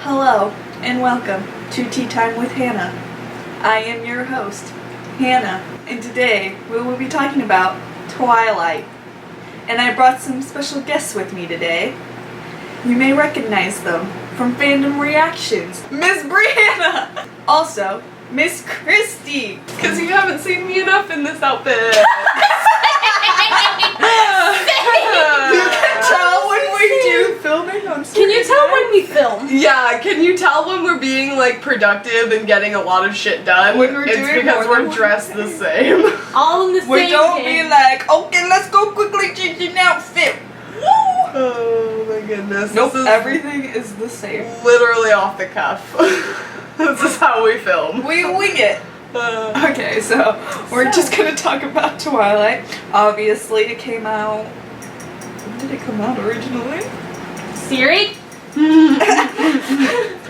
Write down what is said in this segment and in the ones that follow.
Hello, and welcome to Tea Time with Hana. I am your host, Hana, and today we will be talking about Twilight. And I brought some special guests with me today. You may recognize them from fandom reactions. Miss Brianna! Also, Miss Christy! Because you haven't seen me enough in this outfit. You can tell when we do filming on Can you tell when we film? Yeah, can you tell when we're being like productive and getting a lot of shit done? When we're it's doing because more than we're dressed the same. All in the same We don't day. be like, okay, let's go quickly change an outfit. Woo! Oh my goodness. Nope, This is everything is the same. literally off the cuff. This is how we film. We wing it. Okay, so we're just gonna talk about Twilight. Obviously, it came out. When did it come out originally? Siri?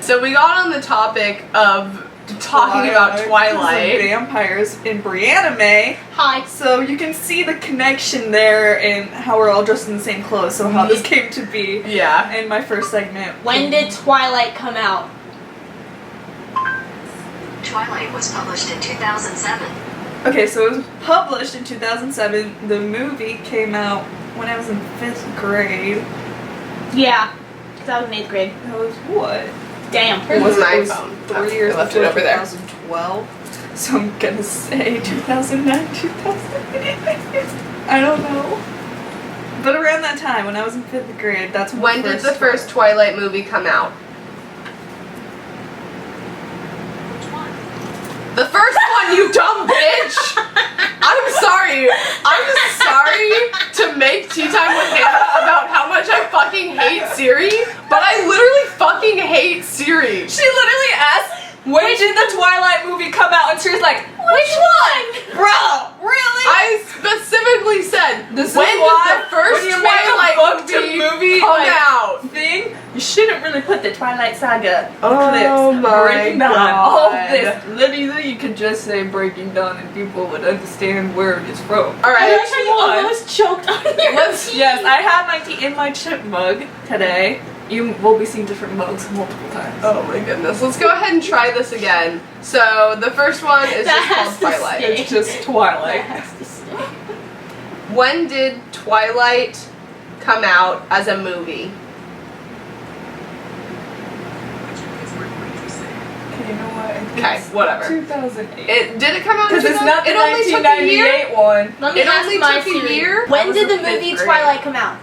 So we got on the topic of talking about Twilight. Vampires in Brianna. Hi. So you can see the connection there and how we're all dressed in the same clothes, so how this came to be. Yeah. In my first segment. When did Twilight come out? Twilight was published in 2007. Okay, so it was published in 2007. The movie came out when I was in 5th grade. Yeah. Because I was in 8th grade. That was what? Damn. It was my It was phone. 3 years I left it before over there. 2012. So I'm gonna say 2009, 2008. I don't know. But around that time, when I was in 5th grade, that's When did the first Twilight movie come out? The first one, you dumb bitch! I'm sorry. I'm sorry to make Tea Time with Hana about how much I fucking hate Siri, but I literally fucking hate Siri. She literally asked, when did the Twilight movie come out? And she was like, Which one? bro, really? I specifically said, This is when did why the first when you make a Twilight book to movie, come like, out? thing, you shouldn't really put the Twilight Saga, Oh Eclipse, my Breaking Dawn, all of God. this. Literally, you could just say Breaking Dawn and people would understand where it is from. All I right. like how you almost choked on your Let's- tea. Yes, I have my tea in my chip mug today. You will be seeing different mugs multiple times. Oh my goodness. Let's go ahead and try this again. So the first one is That just called has to Twilight. stay. It's just That Twilight. has to stay. When did Twilight come out as a movie? Okay, you know what? I think Okay, it's whatever. 2008. Did it come out in Because it's not the It only took a year? 1998 one. Let me It ask only my took a Siri. year? I When was did the in fifth movie grade. Twilight come out?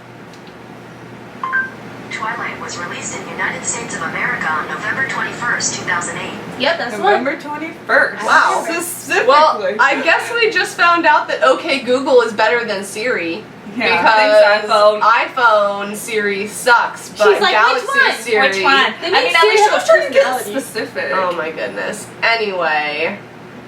Twilight was released in United States of America on November 21st, 2008. Yep, that's the one. November 21st. Wow. Specifically. Well, I guess we just found out that OK Google is better than Siri. yeah, Because thanks, iPhone. iPhone Siri sucks, but She's like, Galaxy which one? Siri. Which one? They I make mean, at Siri least have I was a trying to get personality. specific. Oh my goodness. Anyway,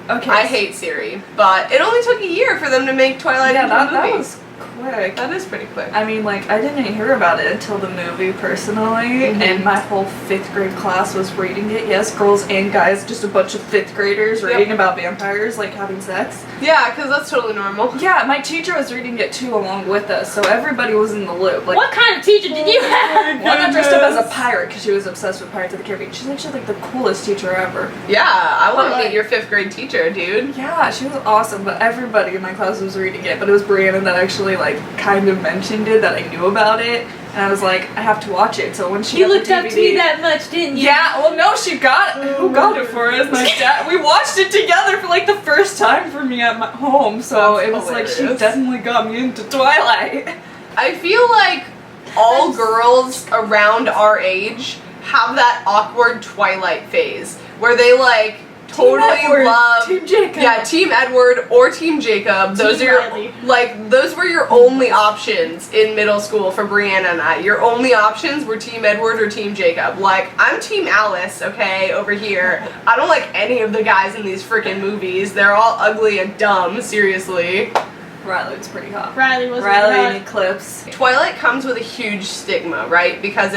Okay. I hate Siri, but it only took a year for them to make Twilight Yeah, into a that movie. was quick. That is pretty quick. I mean, like, I didn't hear about it until the movie, personally, and my whole 5th grade class was reading it. Yes, girls and guys, just a bunch of 5th graders reading about vampires, like, having sex. Yeah, because that's totally normal. Yeah, my teacher was reading it, too, along with us, so everybody was in the loop. Like, What kind of teacher did you have? one got dressed up as a pirate because she was obsessed with Pirates of the Caribbean. She's actually, like, the coolest teacher ever. Yeah, I want But, to meet like- your 5th grade teacher, dude. Yeah, she was awesome, but everybody in my class was reading it, but it was Brianna that actually, like, kind of mentioned it, that I knew about it, and I was like, I have to watch it, so when she You got looked the up DVD, to me that much, didn't you? yeah, well, no, she got it. Who got it for us? My dad. We watched it together for, like, the first time for me at my home, so That's it was like, she hilarious. definitely got me into Twilight. I feel like all girls around our age have that awkward Twilight phase where they like totally Edward, love Team Jacob. Yeah, Team Edward or Team Jacob. Those Team are your Riley. like those were your only options in middle school for Brianna and I. Your only options were Team Edward or Team Jacob. Like, I'm Team Alice, okay, over here. I don't like any of the guys in these freaking movies. They're all ugly and dumb, seriously. Riley was pretty hot. Riley was Riley really and Eclipse. Twilight comes with a huge stigma, right? Because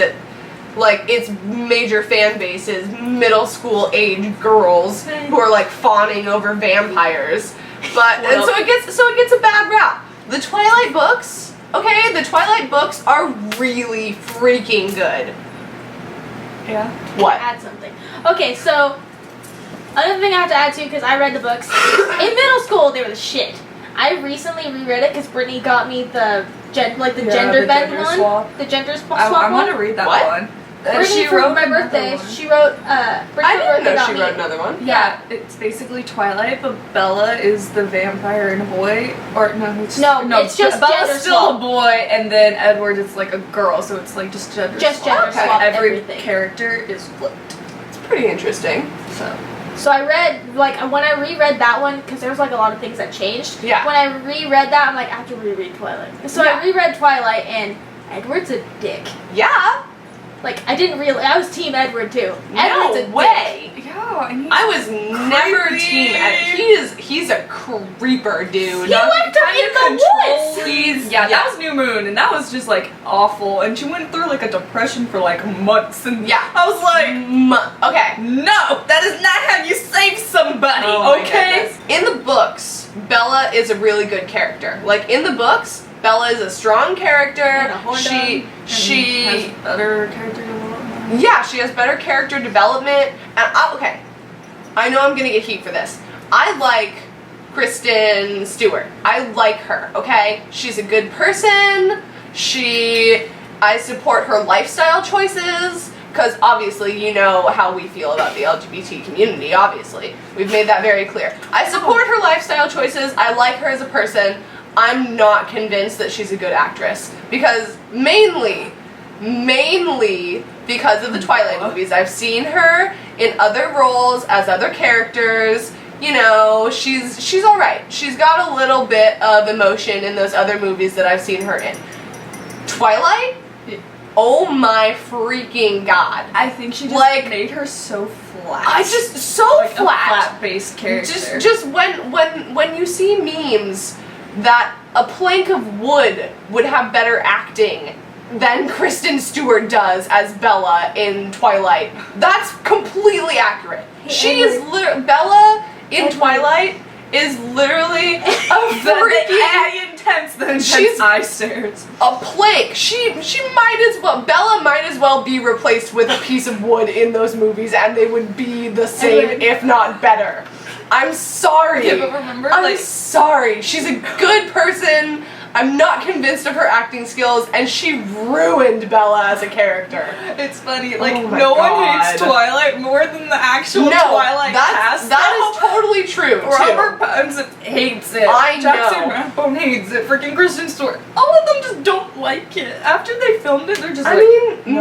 its major fan base is middle school age girls who are like fawning over vampires. But and so it gets a bad rap. The Twilight books, okay, the Twilight books are really freaking good. Yeah. What? Add something. Okay, so another thing I have to add to, because I read the books in middle school, they were the shit. I recently reread it because Brittany got me the gender the bend gender one, swap. the gender swap I one. want to read that What? one. Brittany, for my another birthday, one. she wrote. Brittany I didn't know got she me- wrote another one. Yeah, it's basically Twilight, but Bella is the vampire and a boy. Or no, it's just Bella's gender still swap. a boy, and then Edward is like a girl, so it's like just gender Just swap. gender swap Every everything. character is flipped. It's pretty interesting. So I read, like, when I reread that one, because there was, like, a lot of things that changed. Yeah. When I reread that, I'm like, I have to reread Twilight. So Yeah. I reread Twilight, and Edward's a dick. Yeah. Like, I didn't realize, I was Team Edward, too. Edward's a No way. Yeah, and he's I was never creepy. team Ed. He's a creeper, dude. He left her in the woods! Yeah, that was New Moon, and that was just like awful. And she went through like a depression for like months, and Yeah. I was like, Okay. no, that is not how you save somebody. Oh my okay. goodness. In the books, Bella is a really good character. Like in the books, Bella is a strong character. And a horn dog. She has better character development. yeah, she has better character development. And I know I'm gonna get heat for this. I like Kristen Stewart. I like her. Okay, she's a good person. I support her lifestyle choices. Because obviously, you know how we feel about the LGBT community, obviously. We've made that very clear. I support her lifestyle choices. I like her as a person. I'm not convinced that she's a good actress. Because mainly because of the Twilight movies. I've seen her in other roles as other characters. You know, she's alright. She's got a little bit of emotion in those other movies that I've seen her in. Twilight? Oh my freaking god. I think she just Like- made her so flat. Like a flat-based character. Just when you see memes that a plank of wood would have better acting than Kristen Stewart does as Bella in Twilight, that's completely accurate. She is Bella in Twilight is literally a freaking intense eye stares. a plank. She might as well, Bella might as well be replaced with a piece of wood in those movies, and they would be the same, if not better. I'm sorry. Yeah, but remember, I'm like- sorry. She's a good person. I'm not convinced of her acting skills, and she ruined Bella as a character. It's funny, like Oh my no one God. hates Twilight more than the actual No, Twilight cast. that is totally true, Robert too. Pattinson hates it. I Jackson know. Rathbone hates it. Freaking Kristen Stewart. All of them just don't like it. After they filmed it, they're just I like, mean, no.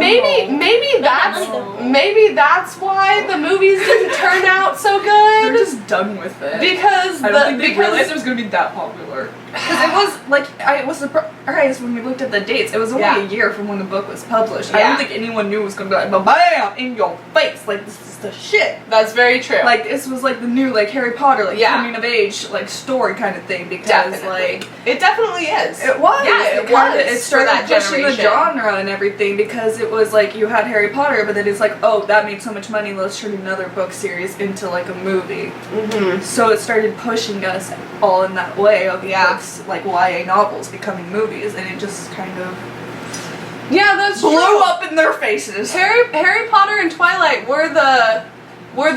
maybe that's why the movies didn't turn out so They're good. just done with it. Because I don't think they because realized it was going to be that popular. Because it was, like, I was surprised when we looked at the dates. It was only Yeah. a year from when the book was published. I Yeah. don't think anyone knew it was going to be like, bam, in your face. Like, this is the shit. that's very true. Like, this was, like, the new, like, Harry Potter, like, Yeah. coming of age, like, story kind of thing. Because, Definitely. like, It definitely is. it was. Yeah, it kinda- was It for started that pushing the generation. genre and everything because it was like you had Harry Potter, but then it's like, oh, that made so much money. Let's turn another book series into like a movie. Mm-hmm. So it started pushing us all in that way of Yeah. books, like YA novels becoming movies, and it just kind of Yeah, that's blew true. up in their faces. Harry Potter and Twilight were the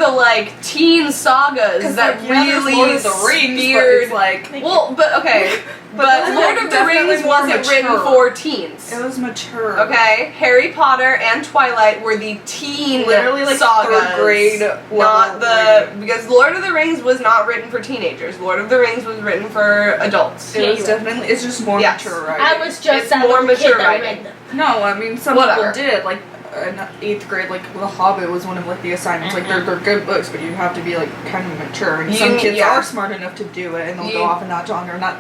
like teen sagas that really Lord of the Rings, speared. but it's like Well, but okay, but that's, Lord like, of the Rings definitely more wasn't written mature. for teens. it was mature. Okay, Harry Potter and Twilight were the teen Literally, like, sagas, third grade not level the reading. because Lord of the Rings was not written for teenagers. Lord of the Rings was written for adults. It was Yeah. definitely. It's just more Yes. mature writing. I was just It's that more little kid mature that writing. read them. No, I mean some Whatever. people did. Like in 8th grade, like The Hobbit was one of like the assignments. Like they're good books, but you have to be like kind of mature. And some kids yeah. are smart enough to do it, and they'll You- go off in that genre. Not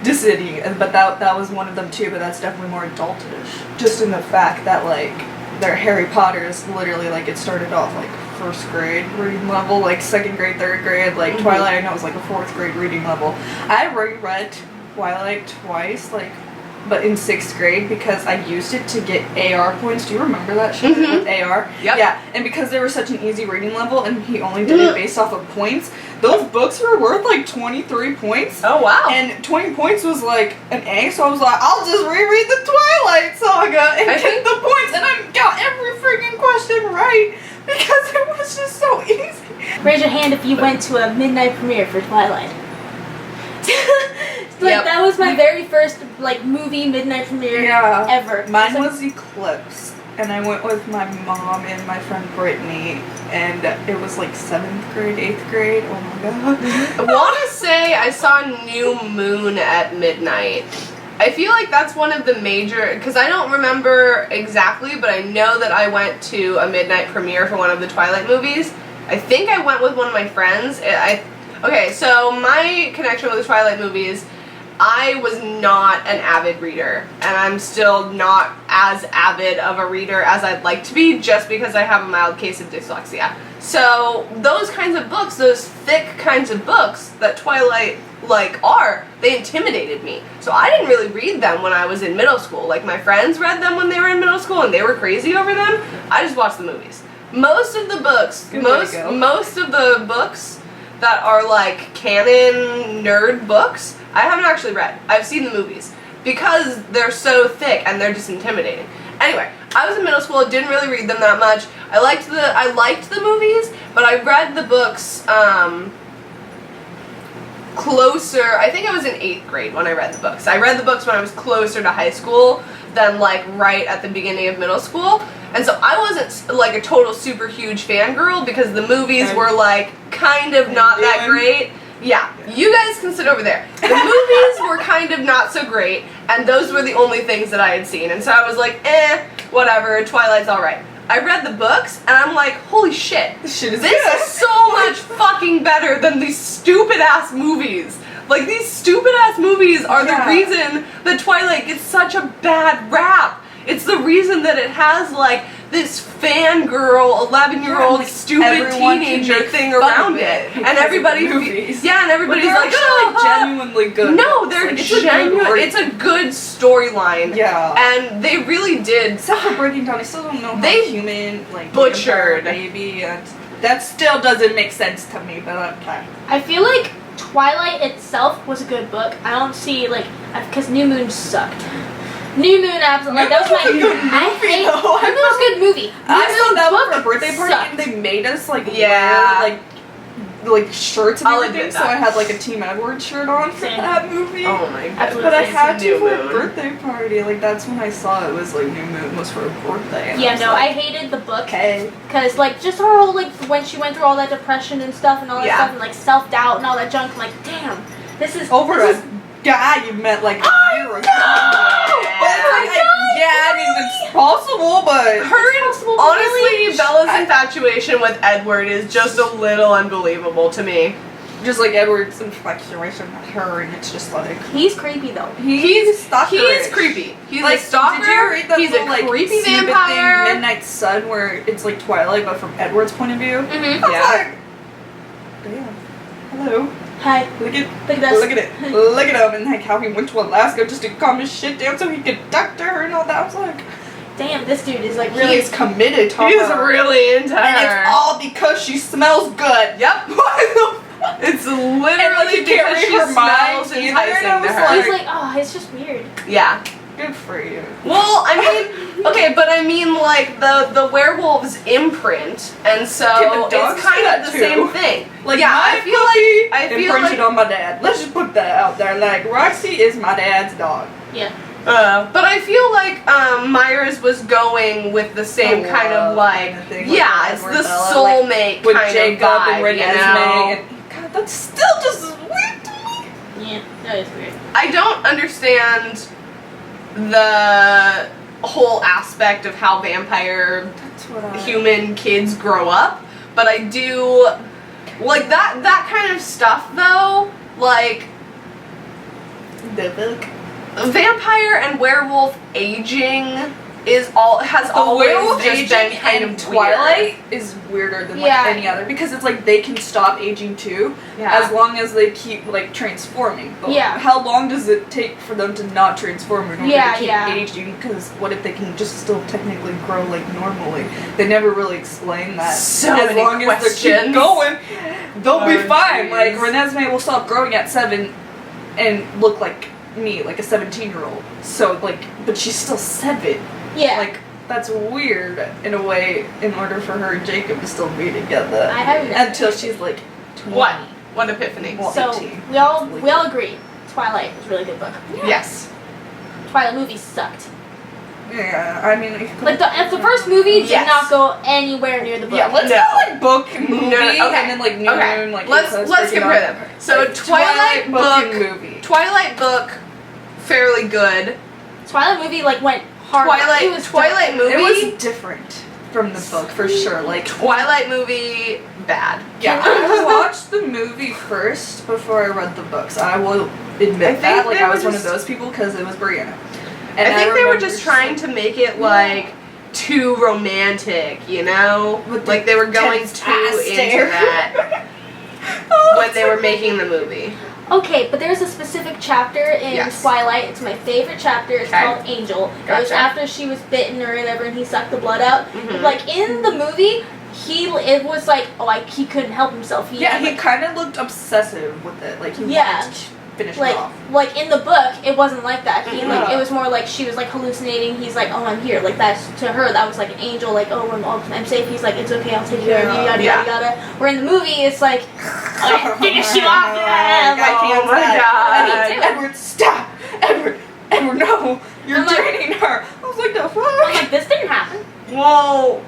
dissing, but that was one of them too. But that's definitely more adultish. Just in the fact that like their Harry Potter is literally like it started off like 1st grade reading level, like 2nd grade, 3rd grade. Like Mhm. Twilight, I know was like a 4th grade reading level. I reread Twilight twice, like but in 6th grade because I used it to get AR points. Do you remember that shit with AR? Yep. Yeah, and because they were such an easy reading level and he only did it based off of points, those books were worth like 23 points. Oh, wow. And 20 points was like an A, so I was like, I'll just reread the Twilight Saga and get the points, and I got every freaking question right because it was just so easy. Raise your hand if you went to a midnight premiere for Twilight. Like, that was my very first, like, movie midnight premiere ever. Mine was Eclipse, and I went with my mom and my friend Brittany, and it was like 7th grade, 8th grade. Oh my god. I want to say I saw New Moon at midnight. I feel like that's one of the major, because I don't remember exactly, but I know that I went to a midnight premiere for one of the Twilight movies. I think I went with one of my friends. Okay, so my connection with the Twilight movies, I was not an avid reader, and I'm still not as avid of a reader as I'd like to be, just because I have a mild case of dyslexia. So those kinds of books, those thick kinds of books that Twilight they intimidated me. So I didn't really read them when I was in middle school. Like, my friends read them when they were in middle school and they were crazy over them. I just watched the movies. Most of the books, most of the books that are like canon nerd books, I haven't actually read. I've seen the movies because they're so thick and they're just intimidating. Anyway, I was in middle school, didn't really read them that much. I liked the movies, but I read the books closer. I think I was in 8th grade when I read the books. I read the books when I was closer to high school than like right at the beginning of middle school. And so I wasn't like a total super huge fangirl because the movies were like kind of not that great. Yeah, you guys can sit over there. The movies were kind of not so great, and those were the only things that I had seen. And so I was like, whatever, Twilight's alright. I read the books, and I'm like, holy shit, this is so much fucking better than these stupid-ass movies. Like, these stupid-ass movies are the reason that Twilight gets such a bad rap. It's the reason that it has, like, this fangirl, 11-year-old, stupid teenager thing around it. And everybody, and everybody's like, oh, genuinely good. No, they're genuine. It's a good storyline. Yeah. And they really did. Except for breaking down, I still don't know how they human, like, butchered baby, and that still doesn't make sense to me, but okay. I feel like Twilight itself was a good book. I don't see, like, because New Moon sucked. New Moon, absolutely. That was my. New Moon was a good movie. I saw that one for a birthday party, and they made us like wear like shirts and everything. So I had like a Team Edward shirt on for that movie. Oh my god! But I had to for a birthday party. Like, that's when I saw it was like New Moon was for a birthday. Yeah, no, I hated the book. Because like just her whole like when she went through all that depression and stuff and all that stuff and like self doubt and all that junk. I'm like, damn, this is over a guy you met like a year ago. I mean, it's possible, but honestly, Bella's infatuation with Edward is just a little unbelievable to me. Just like Edward's infatuation with her, and it's just like he's creepy though. He's creepy. He's like, a stalker. Did you read that he's little, a like, creepy vampire. Thing, Midnight Sun, where it's like Twilight, but from Edward's point of view. Mm-hmm. I was like, damn. Hello. Hi. Look at us. Look at it. Look at him, and like how he went to Alaska just to calm his shit down so he could doctor her and all that. I was like, damn, this dude is like really. He's committed to her. He's really into her. And it's all because she smells good. Yep. It's literally because she smells enticing to her. He's like, oh, it's just weird. Yeah. Good for you. Well, I mean, okay, but I mean, like, the werewolf's imprint, and so it's kind of the same thing. Like, yeah, I feel imprinted on my dad. Let's just put that out there. Like, Roxy is my dad's dog. Yeah. But I feel like Myers was going with the same kind of like, it's the soulmate with kind Jacob of vibe, and Renesmee. you know? And God, that's still just as weird to me. Yeah, that is weird. I don't understand the whole aspect of how vampire human kids grow up, but I do like that kind of stuff though, like the book. Vampire and werewolf aging has The always werewolf just been aging kind in of Twilight is weirder than like Yeah. any other because it's like they can stop aging too, Yeah. as long as they keep like transforming. But Yeah. how long does it take for them to not transform in order Yeah, to keep yeah. aging? Because what if they can just still technically grow like normally? They never really explain that. So as many long as they keep questions. going, they'll be Oh, fine. jeez. Like Renesmee will stop growing at 7 and look like me, like a 17-year-old. So like, but she's still 7. Yeah. Like, that's weird in a way in order for her and Jacob to still be together. I haven't read until it. she's like 20. What epiphany? Well, So 18. we all agree. Twilight was a really good book. Yes. Twilight movie sucked. Yeah, I mean, Like the first movie did Yes. not go anywhere near the book. yeah, let's No. go like book, movie, No, okay. and then like noon, Okay. like Let's Eclipse, compare them. So Like, Twilight book and book, movie. Twilight book, fairly good. Twilight movie like went hard. Twilight It was Twilight movie. It was different from the book for sure. Like Twilight movie bad. yeah, I watched the movie first before I read the books. I will admit I think that. Like they I were was one of just- those people because it was Brianna. And I think they were remember just trying to make it like too romantic, you know? With Like the they were going tense too ass into stare. that when they were making the movie. Okay, but there's a specific chapter in Yes. Twilight. It's my favorite chapter. It's Okay. called Angel. It was Gotcha. after she was bitten or whatever, and he sucked the blood out. Mhm. Like in the movie, it was like he couldn't help himself. Yeah, he like, kind of looked obsessive with it. Like he Yeah. wanted to finish like it off. like in the book, it wasn't like that. He like Yeah. it was more like she was like hallucinating. He's like, oh, I'm here. Like that's to her that was like an angel. Like I'm safe. He's like, it's okay. I'll take care of you. Yada Yeah. yada yada. Where in the movie, it's like, finish you off. Yeah. I can't Oh my stand it. God. Edward, stop! Edward, no! You're I'm like- draining her. I was like, the I'm fuck? like, this didn't happen. Whoa.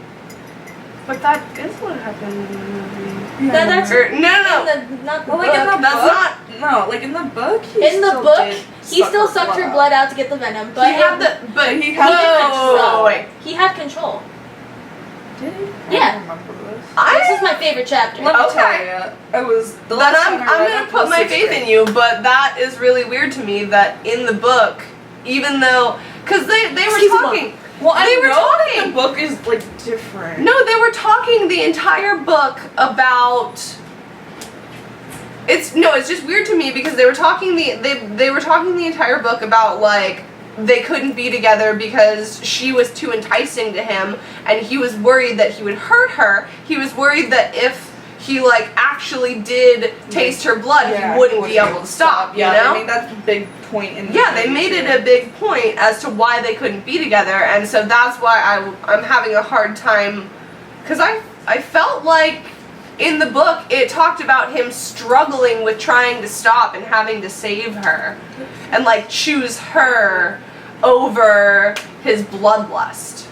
But that is what happened in the movie. That's Or, no. in the, not the Well, like in book. the That's book, not- no, like in the book, he In the still book, did he suck still her sucked her out. blood out to get the venom, but He had but he he had had the control. wait. He had control. Did he? Yeah. I don't remember this. This is my favorite chapter. Let me Okay. tell you, it was the Then last I'm time I read gonna it put was my sixth faith grade. in you, but that is really weird to me that in the book, even though, because they were Excuse me, talking. Well, I They were know that talking. the book is like different. No, they were talking the entire book about. It's just weird to me because they were talking they were talking the entire book about like they couldn't be together because she was too enticing to him and he was worried that he would hurt her. He was worried that if he like actually did taste her blood, Yeah, he wouldn't be able to stop. Yeah, you know? I mean that's a big point in. The Yeah, they movie, made too. it a big point as to why they couldn't be together, and so that's why I'm having a hard time, because I felt like in the book it talked about him struggling with trying to stop and having to save her, and like choose her over his bloodlust.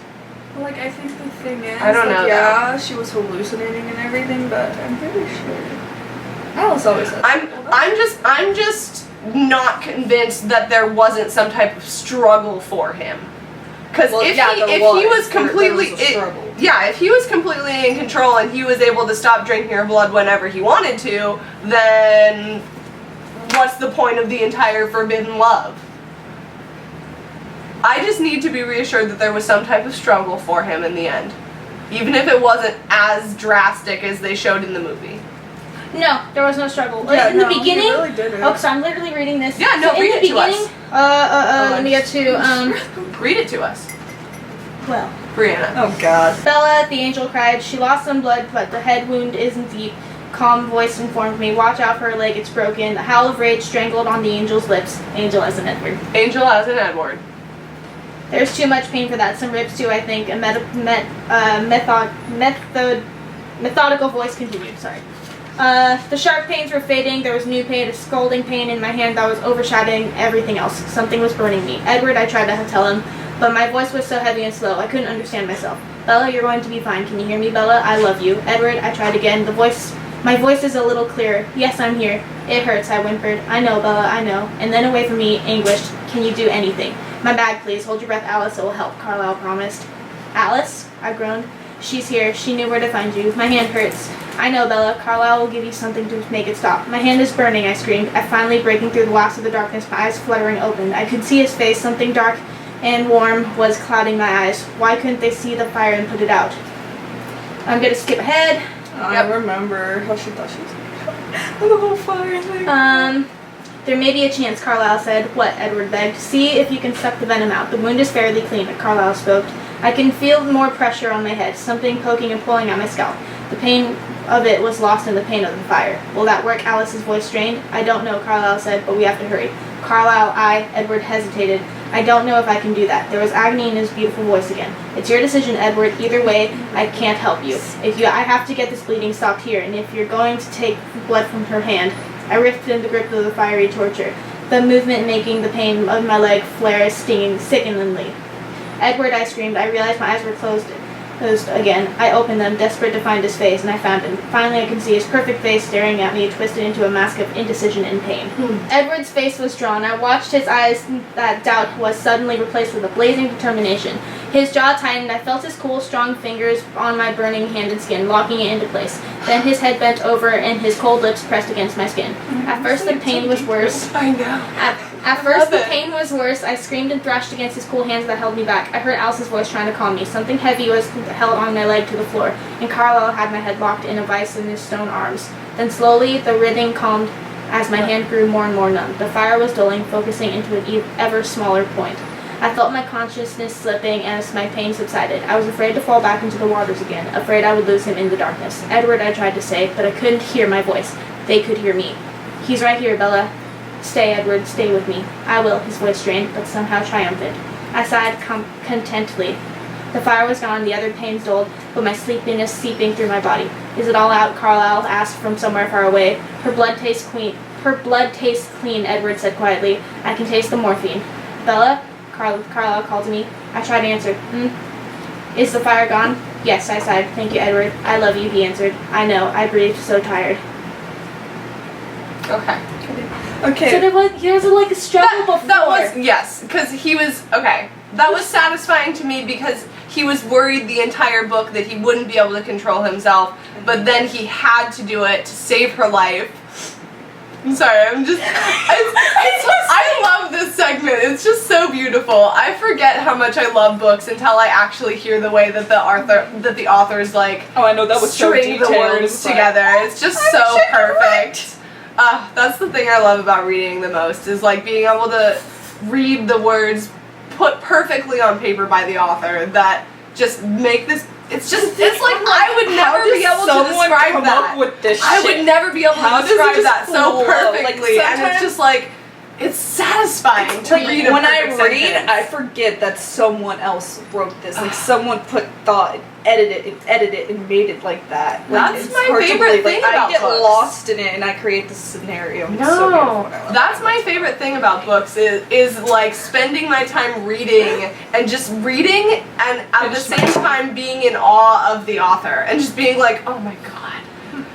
Well, like I think the thing is, I don't like, know, yeah, she was hallucinating and everything, but I'm pretty sure. Alice always says. I'm just not convinced that there wasn't some type of struggle for him. Because Well, if yeah, he there was was. There completely was a struggle. if he was completely in control and he was able to stop drinking her blood whenever he wanted to, then what's the point of the entire forbidden love? I just need to be reassured that there was some type of struggle for him in the end. Even if it wasn't as drastic as they showed in the movie. No, there was no struggle. Yeah, in the no, he beginning. really didn't. Oh, so I'm literally reading this. Yeah, no, so read in it the to us. beginning, let me get to Read it to us, well. Brianna. Oh God. Bella, the angel, cried. She lost some blood, but the head wound isn't deep. Calm voice informed me. Watch out for her leg, it's broken. The howl of rage strangled on the angel's lips. Angel as an Edward. Angel as an Edward. There's too much pain for that. Some rips too, I think. A methodical voice continued. Sorry. The sharp pains were fading. There was new pain, a scalding pain in my hand that was overshadowing everything else. Something was burning me. Edward, I tried to tell him, but my voice was so heavy and slow. I couldn't understand myself. Bella, you're going to be fine. Can you hear me, Bella? I love you. Edward, I tried again. My voice is a little clearer. Yes, I'm here. It hurts, I whimpered. I know, Bella, I know. And then away from me, anguished. Can you do anything? My bag, please. Hold your breath, Alice. It will help, Carlisle promised. Alice? I groaned. She's here. She knew where to find you. My hand hurts. I know, Bella. Carlisle will give you something to make it stop. My hand is burning, I screamed. I finally breaking through the last of the darkness, my eyes fluttering open. I could see his face, something dark and warm was clouding my eyes. Why couldn't they see the fire and put it out? I'm gonna skip ahead. I remember how she thought she was the whole fire thing. There may be a chance, Carlisle said. What? Edward begged. See if you can suck the venom out. The wound is fairly clean, Carlisle spoke. I can feel more pressure on my head, something poking and pulling at my scalp. The pain of it was lost in the pain of the fire. Will that work? Alice's voice strained. I don't know, Carlisle said, but we have to hurry. Carlisle, Edward hesitated. I don't know if I can do that. There was agony in his beautiful voice again. It's your decision, Edward. Either way, I can't help you. I have to get this bleeding stopped here, and if you're going to take blood from her hand. I ripped in the grip of the fiery torture, the movement making the pain of my leg flare stinging sickeningly. Edward, I screamed. I realized my eyes were closed again. I opened them, desperate to find his face, and I found him. Finally, I could see his perfect face staring at me, twisted into a mask of indecision and pain. Edward's face was drawn. I watched his eyes. That doubt was suddenly replaced with a blazing determination. His jaw tightened. I felt his cool, strong fingers on my burning hand and skin, locking it into place. Then his head bent over, and his cold lips pressed against my skin. At first, the pain was worse. I know. At first, the pain was worse. I screamed and thrashed against his cool hands that held me back. I heard Alice's voice trying to calm me. Something heavy was held on my leg to the floor, and Carlisle had my head locked in a vice in his stone arms. Then slowly, the writhing calmed as my hand grew more and more numb. The fire was dulling, focusing into an ever smaller point. I felt my consciousness slipping as my pain subsided. I was afraid to fall back into the waters again, afraid I would lose him in the darkness. Edward, I tried to say, but I couldn't hear my voice. They could hear me. He's right here, Bella. Stay, Edward, stay with me. I will, his voice strained, but somehow triumphant. I sighed contentedly. The fire was gone, the other pains dulled, but my sleepiness seeping through my body. Is it all out? Carlisle asked from somewhere far away. Her blood tastes clean, Edward said quietly. I can taste the morphine. Bella? Carlisle called to me. I tried to answer. Is the fire gone? Yes, I sighed. Thank you, Edward. I love you, he answered. I know. I breathed, so tired. Okay. So there was like a struggle before. That was, yes, because he was, okay. That was satisfying to me because he was worried the entire book that he wouldn't be able to control himself, but then he had to do it to save her life. I'm sorry, I love this segment. It's just so beautiful. I forget how much I love books until I actually hear the way that the authors like I know that was so string the words together. It's just so perfect. That's the thing I love about reading the most is like being able to read the words put perfectly on paper by the author that just make this. It's like I would never be able to describe that. I would never be able to describe that so perfectly, and it's just like it's satisfying to read. When I read, I forget that someone else wrote this. Like someone put thought, edited it, and made it like that. Like, that's my favorite thing about books. I get books. Lost in it, and I create this scenario. No, so that's my favorite thing about books is like spending my time reading and just reading, and at the same time being in awe of the author and just being like, oh my god.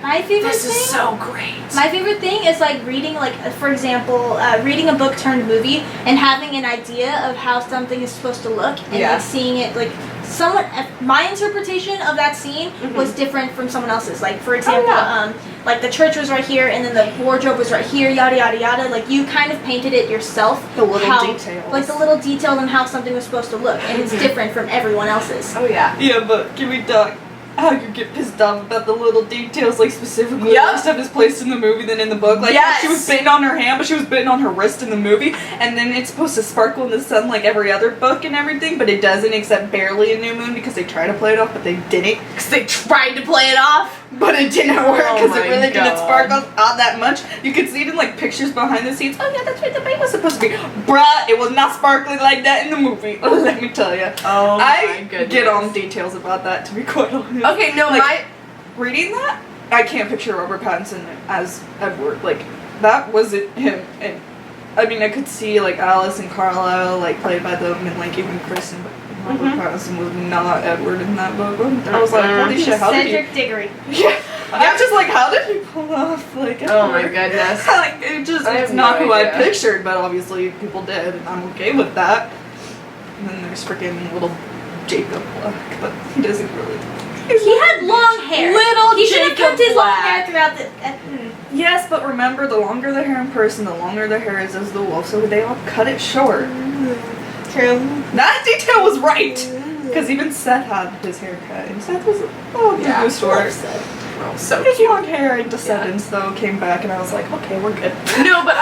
My favorite This thing? is so great. My favorite thing is like reading, like for example, reading a book turned movie and having an idea of how something is supposed to look, and like seeing it like my interpretation of that scene was different from someone else's. Like for example, like the church was right here, and then the wardrobe was right here, yada yada yada. Like you kind of painted it yourself. The little details. Like the little details on how something was supposed to look, and it's different from everyone else's. Oh yeah. Yeah, but can we talk? How you get pissed off about the little details, like specifically more stuff is placed in the movie than in the book. Like how she was bitten on her hand, but she was bitten on her wrist in the movie, and then it's supposed to sparkle in the sun like every other book and everything, but it doesn't except barely in New Moon because they try to play it off, but they didn't. Because they tried to play it off. But it didn't work because it really God. didn't sparkle all that much. You could see it in like pictures behind the scenes. Oh yeah, that's what the paint was supposed to be. Bruh, it was not sparkling like that in the movie. Let me tell you. Oh my goodness. I get on details about that, to be quite honest. Okay, no, like, reading that, I can't picture Robert Pattinson as Edward. Like, that wasn't him. And I mean, I could see like Alice and Carlisle like played by them, and like even Kristen, but Robert Pattinson was not Edward in that book. I was like, holy shit, how did Cedric Diggory. Yeah, I'm just like, how did he pull off like Edward? Oh my goodness. Like, it's not who I pictured, but obviously people did, and I'm okay with that. And then there's freaking little Jacob Black, but he doesn't really. He had long hair. He should have kept his long hair throughout the. Yes, but remember, the longer the hair in person, the longer the hair is as the wolf, so they all cut it short. true. That detail was right. Because even Seth had his haircut, and Seth was good story. Oh, so His cute. long hair and descendants though came back, and I was like, okay, we're good. No, but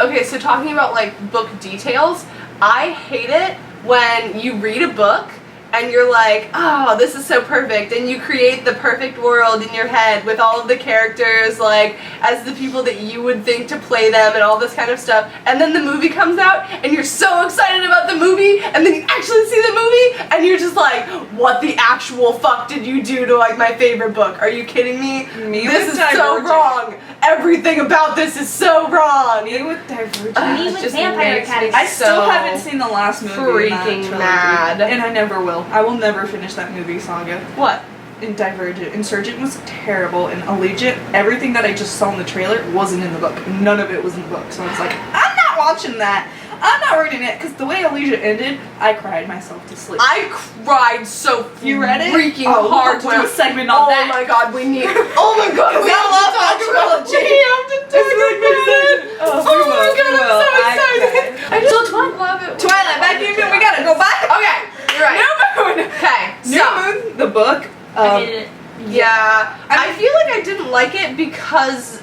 okay, so talking about like book details, I hate it when you read a book and you're like, oh, this is so perfect, and you create the perfect world in your head with all of the characters, like, as the people that you would think to play them and all this kind of stuff, and then the movie comes out, and you're so excited about the movie, and then you actually see the movie, and you're just like, what the actual fuck did you do to, like, my favorite book? Are you kidding me? This is so wrong. Everything about this is so wrong. Me with Divergent. Me with just Vampire makes me Academy. I still so haven't seen the last movie in that freaking trilogy, mad. and I never will. I will never finish that movie saga. What? In Divergent, Insurgent was terrible, and Allegiant, everything that I just saw in the trailer wasn't in the book. None of it was in the book, so I was like, I'm not watching that. I'm not reading it, because the way Allegiant ended, I cried myself to sleep. I cried so You read it? freaking Oh, hard. we'll have to do a segment on that. Oh my god, we need. Oh my god, we I have love to talk that about. trilogy. We have to talk It's really about it. Oh, Oh my god, I'm so I excited. cried. I just love it. Twilight, back to you, we gotta go back. Okay, you're right. New Moon. Okay, New so Moon, the book. I hated it. yeah, I feel like I didn't like it because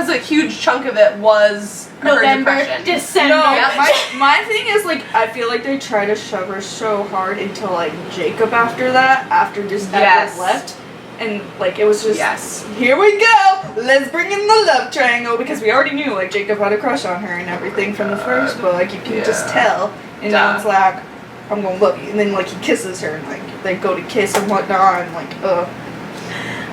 a huge chunk of it was her November, depression. December. No, Yep. my thing is, like, I feel like they try to shove her so hard into, like, Jacob after just Yes. Edward left. And, like, it was just, Yes. here we go, let's bring in the love triangle, because we already knew, like, Jacob had a crush on her and everything from the first book, you can just tell. And now it's like, I'm gonna love you. And then, like, he kisses her, and, like, they go to kiss and whatnot, and, like,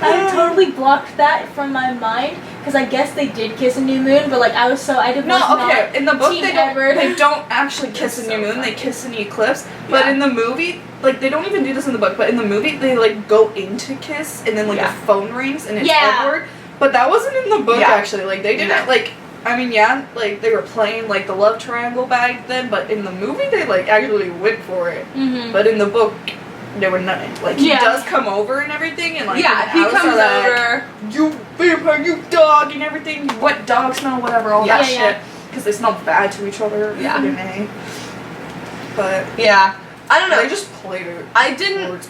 I totally blocked that from my mind because I guess they did kiss in New Moon, but like I was No, not okay. In the book, Team they don't. Edward. They don't actually kiss in so New Moon. funny. They kiss in Eclipse. But Yeah. in the movie, like they don't even do this in the book. But in the movie, they like go into kiss, and then like Yeah. the phone rings, and it's Yeah. Edward. But that wasn't in the book Yeah. actually. Like they didn't like. I mean, yeah, like they were playing like the love triangle back then. But in the movie, they like actually went for it. Mm-hmm. But in the book, there were none. Like he Yeah. does come over and everything, and like Yeah, him and he Alice comes are like, over. you vampire, you dog, and everything. You wet dog smell, whatever, all that Yeah, yeah. shit. Because they smell bad to each other. Yeah. Fucking A. But Yeah, I don't know. they just played it. I didn't. Words.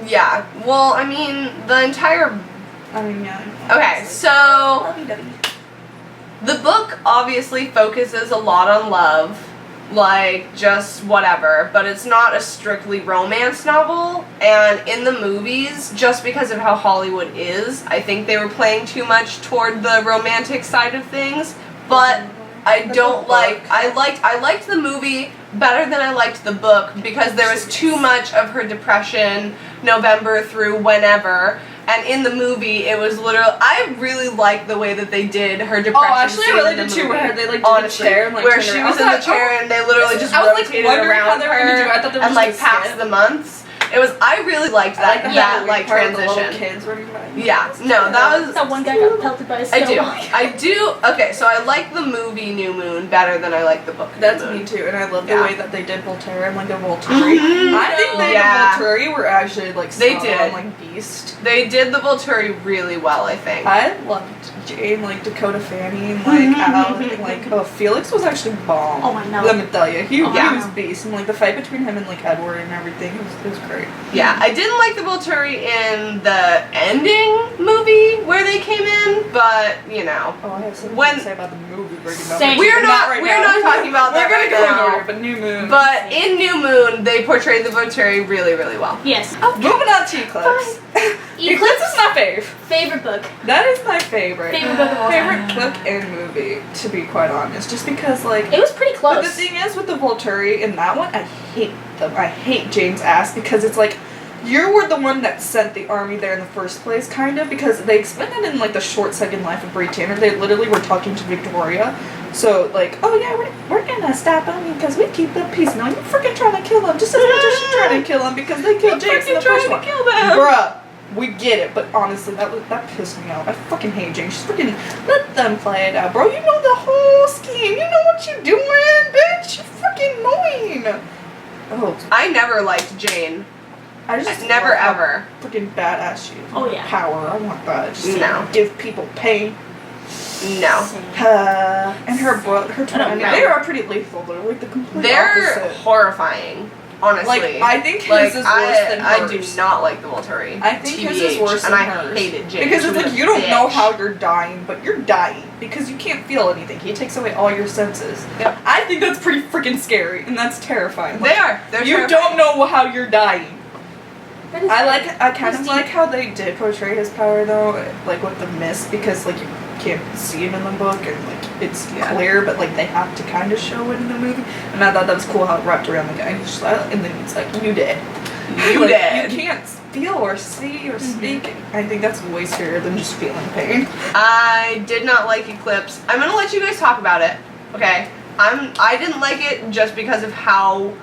Yeah. Well, I mean, the entire. I mean, yeah. Okay, so Lovey-dovey. the book obviously focuses a lot on love, like just whatever, but it's not a strictly romance novel. And in the movies, just because of how Hollywood is, I think they were playing too much toward the romantic side of things. But I don't like. I liked the movie better than I liked the book because there was too much of her depression, November through whenever. And in the movie, it was literally. I really liked the way that they did her depression. Oh, actually, I scene really in the did too. movie. Where they like did Honestly, the chair and like where turned she around. was in the chair and they literally just I was, like, rotated wondering how around they were gonna do it. I thought they were and just like gonna passed skip. the months. It was. I really liked I like that. the That whole like part of the little transition. kids running by. Yeah. No, that was. That one guy got pelted by a I do. snowball. I do. Okay, so I like the movie New Moon better than I like the book. New That's Moon. me too, and I love the Yeah. way that they did Voltaire and like the Volturi. Mhm. I think they Yeah. the Volturi were actually like They spot did. on, like beast. They did the Volturi really well, I think. I loved Jane, like Dakota Fanning, like Al, and like Felix was actually bomb. Oh, I know. Let me tell you, he Yeah. was beast, and like the fight between him and like Edward and everything, it was great. Yeah, I didn't like the Volturi in the ending movie where they came in, but you know. Oh, I have something When- to say about the movie breaking down. Same. We're But not right we're now. not talking about that We're right gonna go in now. order, but New Moon. But in New Moon, they portrayed the Volturi really, really well. Yes. moving on to Eclipse. Eclipse is my fave. Favorite book. That is my favorite. Favorite book of all Favorite time. book and movie, to be quite honest. Just because, like, It was pretty but the close. thing is with the Volturi in that one, I hate them. I hate Jane's ass because it's like you were the one that sent the army there in the first place, kind of, because they explained that in like the short second life of Brie Tanner. They literally were talking to Victoria. So like, oh yeah, we're gonna stop them because we keep the peace. No, you're freaking trying to kill them just as much as you're trying to kill them because they killed James in the first one. kill them. Bruh, we get it, but honestly, that pissed me off. I fucking hate James. She's freaking let them play it out, bro. You know the whole scheme. You know what you're doing, bitch. You're freaking annoying. Oh, I never liked Jane. I just Never love how ever. freaking badass she is. Oh, yeah. Power. I want that. Just No. give people pain. No. And her twin, don't know. they are pretty lethal. They're like the complete They're opposite. horrifying. Honestly, Like, I think his like, is worse than I hers. do not like the Volturi. I think his is TBH, worse and than I hers. hated Jake. Because She it's was like a you don't know bitch. how you're dying, but you're dying because you can't feel anything. He takes away all your senses. Yep. I think that's pretty freaking scary, and that's terrifying. They are. They're You terrifying. don't know how you're dying. That is I kind of Christine. like how they did portray his power though, like with the mist, because like you can't see him in the book and like it's clear, but like they have to kind of show it in the movie. And I thought that was cool how it wrapped around the guy. And, he's just like, and then it's like, you dead. You Like, dead. You can't feel or see or speak. I think that's way scarier than just feeling pain. I did not like Eclipse. I'm gonna let you guys talk about it. Okay. I didn't like it just because of how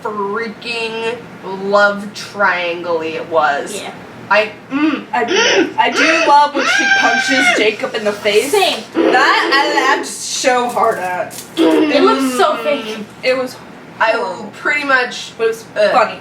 freaking love triangle-y it was. Yeah. I do love when she punches Jacob in the face. Same. That I laughed so hard at. It looks so fake. It was I horrible. pretty much But it was funny.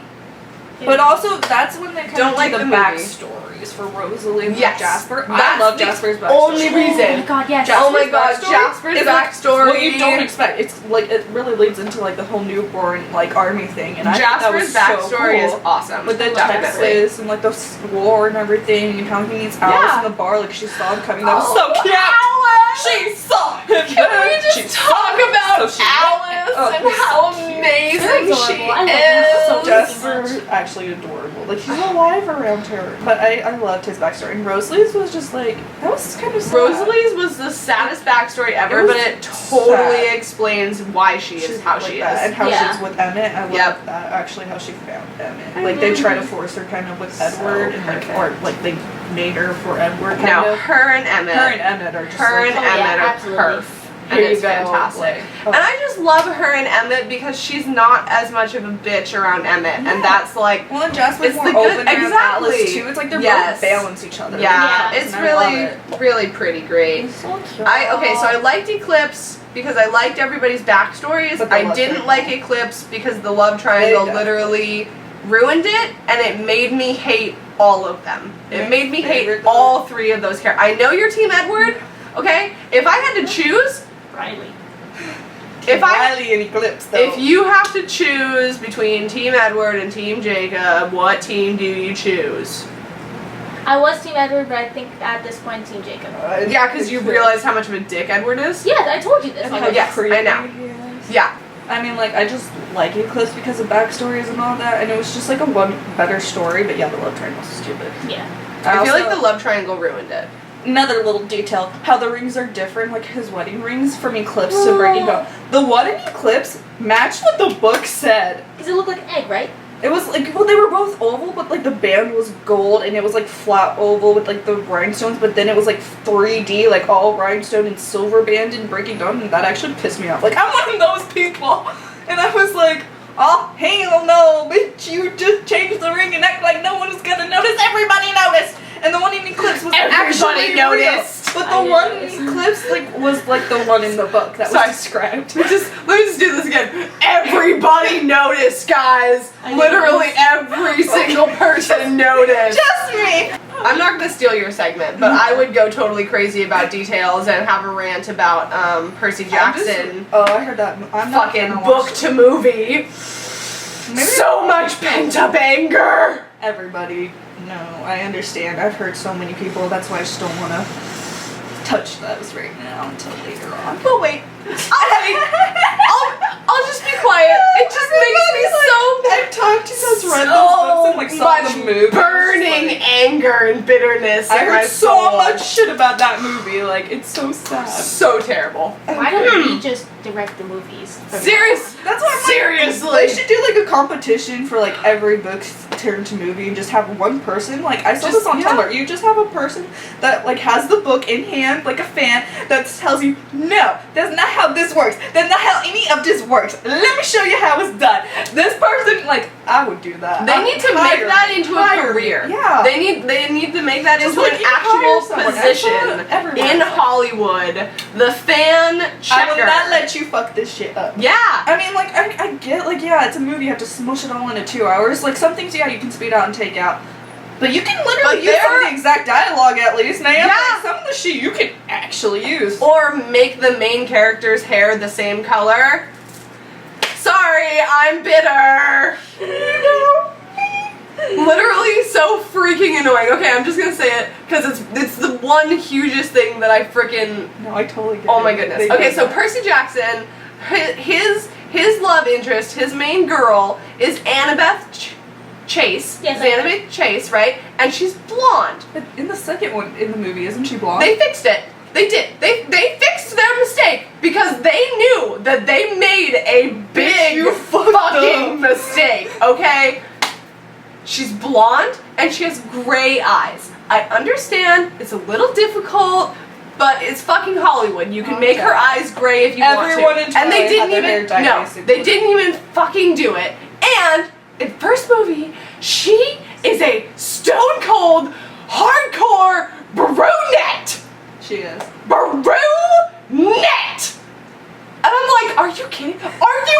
But also, that's when they kind Don't of like do the the movie. backstories for Rosalie and Yes. Jasper. I That's love the Jasper's backstory. only Oh reason. my god, yes. Oh my Jasper's god, backstory Jasper's is like backstory. what you don't expect. It's like it really leads into like the whole newborn like army thing, and I think Jasper's that was so backstory cool. is awesome. With the Definitely. Texas and like the war and everything, and how he meets Alice Yeah. in the bar, like she saw him coming. That was so Oh, cute. Alice! She saw him. Can we She just talk about so she- Alice Oh, and it's how so cute. amazing They're she adorable. I love them so is? Jasper actually adorable. Like he's alive around her. But I loved his backstory. And Rosalie's was just like that was kind of sad. Rosalie's was the saddest backstory ever, It was but it totally sad. explains why she is She's how like she that, is. and how Yeah. she's with Emmett. I love Yep. that actually how she found Emmett. I Like they love try to it. force her kind of with So Edward and like perfect. or like they made her for Edward kind No, of. her and Emmett. Her and Emmett are just Her like, and Oh, yeah, Emmett are absolutely. perf. And here you it's go, fantastic. like, oh. And I just love her and Emmett because she's not as much of a bitch around Emmett. Yeah. And that's like, Well, and Jasper's It's more the good- open around exactly. Alice too. It's like they're Yes. both balance each other. yeah, Yeah. it's And I love really, it. really pretty great. It's so cute. Okay, so I liked Eclipse because I liked everybody's backstories. But the I love didn't triangle. like Eclipse because the love triangle They literally ruined it, and it made me hate all of them. It made me hate Favorite. all three of those characters. I know you're Team Edward, okay? If I had to choose, Riley. if I Riley and Eclipse though. if you have to choose between Team Edward and Team Jacob, what team do you choose? I was Team Edward, but I think at this point Team Jacob. Yeah, because you realize how much of a dick Edward is? Yeah, I told you this. And already. how Yes, creepy I know. he is. Yeah. I mean, like, I just like Eclipse because of backstories and all that, and it was just like a one better story, but yeah, the love triangle's stupid. Yeah. I feel also- like the love triangle ruined it. Another little detail, how the rings are different, like his wedding rings from Eclipse to Breaking Dawn. The one in Eclipse matched what the book said. Because it looked like an egg, right? It was like, well, they were both oval, but like the band was gold, and it was like flat oval with like the rhinestones, but then it was like 3D, like all rhinestone and silver band in Breaking Dawn, and that actually pissed me off. Like, I'm one of those people. And I was like, oh, hell no, bitch, you just changed the ring and act like no one was gonna notice. Everybody noticed! And the one in Eclipse was Everybody actually noticed. real. But I the one noticed. in Eclipse like was like the one in the book that Sorry. was described. Let me just do this again. Everybody noticed, guys. I Literally every single person noticed. Just me! I'm not gonna steal your segment, but I would go totally crazy about details and have a rant about Percy Jackson. I heard that. I'm not Fucking gonna book watch to movie. Maybe So much pent up anger. everybody. No, I understand. I've heard so many people. That's why I just don't want to touch those right now until later on. But wait, I'll just be quiet. It just makes me I've talked to those read those so books and like saw much the movie. burning anger and bitterness. I in my heard so soul. much shit about that movie. Like it's so sad. So terrible. Why don't we just direct the movies? from Serious. That's what I'm Seriously. like. They should do like a competition for like every book turned to movie and just have one person. Like I saw Just- this on yeah. Tumblr. You just have a person that like has the book in hand, like a fan, that tells you, no, that's not how this works. That's not how any of this works. Let me show you how it's done. This person, like, I would do that. They need to make that into a career. Yeah. They need to make that Just into like an you hire actual someone. position Everyone in has that. Hollywood. The fan checker. I will not let you fuck this shit up. Yeah. I mean, like, I get, like, yeah, it's a movie, you have to smush it all into 2 hours. Like, some things, yeah, you can speed out and take out. But you can literally use some of the exact dialogue at least, man. Yeah. Like, some of the shit you can actually use. Or make the main character's hair the same color. Sorry, I'm bitter. Literally so freaking annoying. Okay, I'm just gonna say it because it's the one hugest thing that I freaking. No, I totally get it. Oh my goodness. Okay, so Percy Jackson, his love interest, his main girl is Annabeth Chase. Yes, It's Annabeth Chase, right? And she's blonde. But in the second one in the movie, isn't she blonde? They fixed it. They did. They fixed their mistake because they knew that they made a big you fucked fucking up. mistake, okay? She's blonde and she has gray eyes. I understand it's a little difficult, but it's fucking Hollywood. You can make her eyes gray if you Everyone want in to. And they Twilight didn't had their even hair dyed no, basically. they didn't even fucking do it. And in the first movie, she is a stone cold, hardcore brunette. She is. Brunette! And I'm like, are you kidding? Are you?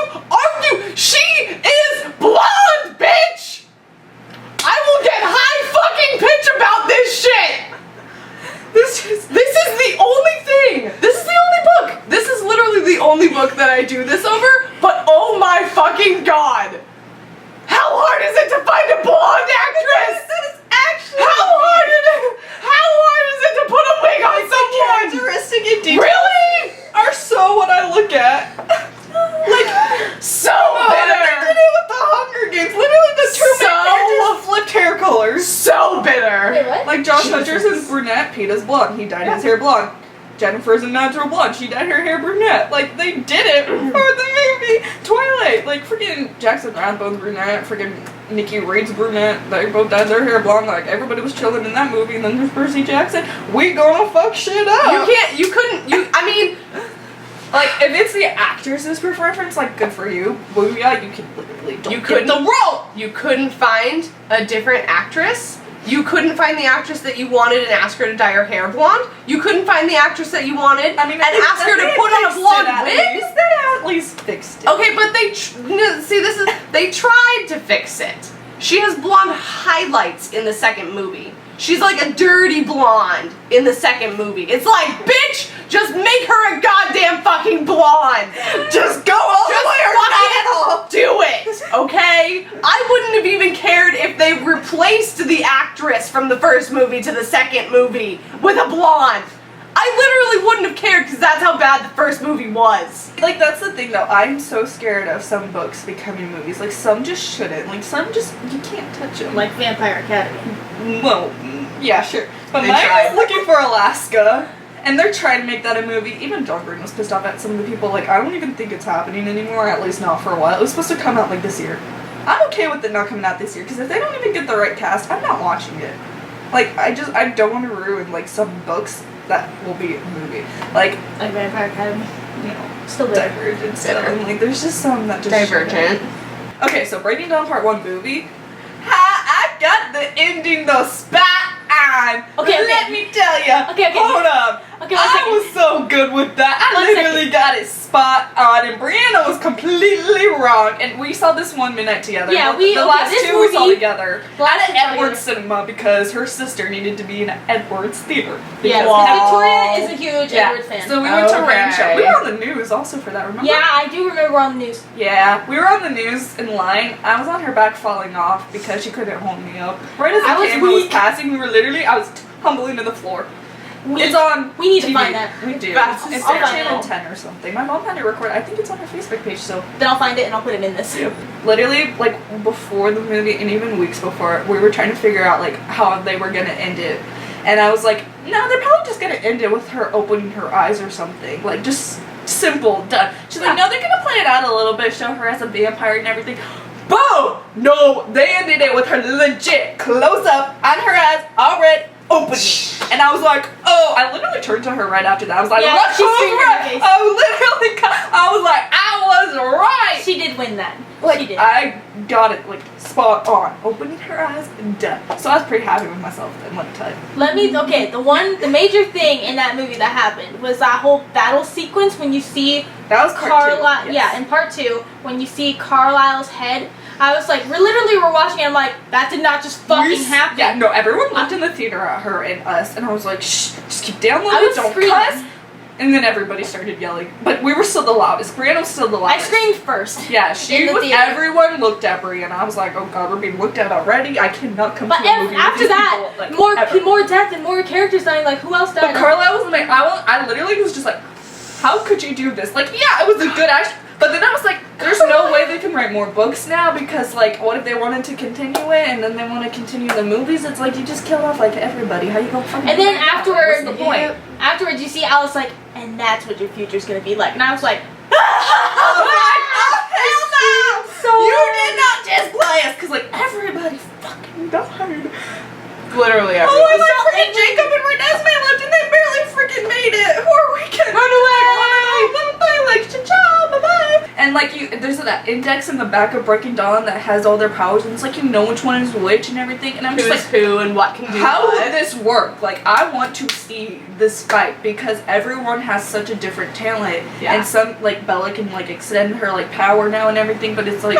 She is blonde, bitch! I will get high fucking pitch about this shit! This is the only thing. This is the only book. This is literally the only book that I do this over, but oh my fucking god! How hard is it to find a blonde actress? That is actually How hard is it to put a wig on someone? characteristic and details Really? are so what I look at. Like, So they did bitter. it with the Hunger Games. Literally, the two main So- characters flipped hair colors. So bitter. Wait, what? Like Josh Jesus. Hutcher's is brunette, Peeta's blonde. He dyed his hair blonde. Jennifer's a natural blonde. She dyed her hair brunette. Like, they did it for the movie Twilight. Like, freaking Jackson Rathbone's brunette. Freaking Nikki Reed's brunette. They both dyed their hair blonde. Like, everybody was chilling in that movie. And then there's Percy Jackson. We gonna fuck shit up. I mean, Like, if it's the actress's preference, like, good for you. But yeah, you can literally don't you get couldn't the role. You couldn't find a different actress. You couldn't find the actress that you wanted and ask her to dye her hair blonde. You couldn't find the actress that you wanted I mean, and ask her to put on a blonde wig. They at least fixed it. Okay, but they tried to fix it. She has blonde highlights in the second movie. She's like a dirty blonde in the second movie. It's like, bitch, just make her a goddamn fucking blonde. Just go all the way or not at all. Do it, okay? I wouldn't have even cared if they replaced the actress from the first movie to the second movie with a blonde. I literally wouldn't have cared because that's how bad the first movie was. Like, that's the thing, though. I'm so scared of some books becoming movies. Like, some just shouldn't. Like, some just, you can't touch them. Like Vampire Academy. Well, yeah, sure. But They mine tried. was Looking for Alaska, and they're trying to make that a movie. Even John Green was pissed off at some of the people. Like, I don't even think it's happening anymore, at least not for a while. It was supposed to come out, like, this year. I'm okay with it not coming out this year, because if they don't even get the right cast, I'm not watching it. Like, I don't want to ruin, like, some books that will be a movie. Like, Like Vampire Academy. you know, Still bitter. Divergent stuff. And, like, there's just some that just Divergent. shouldn't. Okay, so breaking down part 1 movie. I got the ending though spot on. Okay, Let me tell ya. Okay. Hold up. Okay, one I second. was so good with that. I One literally got it spot on, and Brianna was completely wrong. And we saw this one midnight together. Yeah, the last this two we saw movie- together the last at two an saw Edwards together. cinema because her sister needed to be in an Edwards theater. Yes, Wow. Victoria is a huge Yeah. Edward fan. So we went to Rain Show. Okay. We were on the news also for that. Remember? Yeah, I do remember on the news. Yeah, we were on the news in line. I was on her back falling off because she couldn't hold me up. Right as the I was camera was weak. passing, I was tumbling to the floor. We- It's on. we need to TV. find that. We do. That's It's I'll on find channel it. 10 or something. My mom had it recorded. I think it's on her Facebook page. So Then I'll find it and I'll put it in this. literally, like before the movie and even weeks before, we were trying to figure out like how they were gonna end it. And I was like, no, they're probably just gonna end it with her opening her eyes or something. Like, just simple, done. She's like, no, they're gonna play it out a little bit, show her as a vampire and everything. Boom! No, they ended it with her legit close up on her eyes, all red, opening. And I was like, oh, I literally turned to her right after that. I was like, Yeah, look she who's screamed in right. her face. I was like, I was right. She did win that. Like, she did. I got it, like, spot on. Opening her eyes, done. So I was pretty happy with myself then, let me tell you. Okay, the major thing in that movie that happened was that whole battle sequence when you see That was part Carlisle. two, yes. Yeah, in part 2, when you see Carlisle's head I was like, we're watching it. I'm like, that did not just fucking happen. Yeah, no, everyone looked in the theater at her and us, and I was like, shh, just keep down low, I was don't screaming. cuss. And then everybody started yelling, but we were still the loudest. Brianna was still the I loudest. screamed first. Yeah, in she the was. theater. Everyone looked at Brianna. I was like, oh god, we're being looked at already. I cannot come But to a movie with after these that, people, like, more death and more characters dying. Like, who else died? But Carla was like, I literally was just like, how could you do this? Like, yeah, it was a good action. But then I was like, there's no way they can write more books now because, like, what if they wanted to continue it and then they want to continue the movies? It's like, you just killed off, like, everybody. How you gonna fucking And then do that? afterwards, What's the point? afterwards, you see Alice like, and that's what your future's gonna be like. And I was like, Oh hell no! So You did not just play us! Because, like, everybody fucking died. Literally Oh, everyone. and like, freaking Jacob and Renesmee left and they barely freaking made it! Who are we kidding? Run away! Like, cha-cha, bye-bye! And, like, there's that index in the back of Breaking Dawn that has all their powers, and it's like, you know which one is which and everything, and I'm Who's just like, who and what can do how what? would this work? Like, I want to see this fight because everyone has such a different talent, Yeah. and some, like, Bella can, like, extend her, like, power now and everything, but it's like,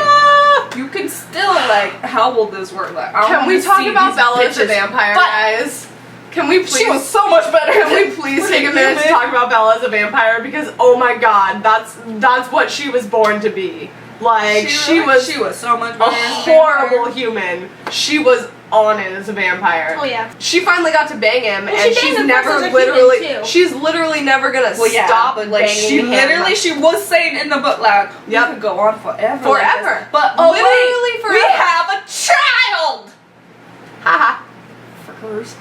you can still, like, how will this work? Like, I Can we wanna talk see about these Bella as a bitches vampire, fight. guys? Can we please? She was so much better. Can we please take a minute to talk about Bella as a vampire? Because oh my god, that's what she was born to be. Like she was so much a better as horrible vampire. human. She was on it as a vampire. oh yeah. She finally got to bang him, Well, and she she's banged him never first as a literally. human, too. She's literally never gonna Well, yeah, stop but like banging she him. literally, she was saying in the book, like, Yep. we could go on forever. Forever. Like this. But oh Literally wait, forever. we have a child. Haha. Fuckers.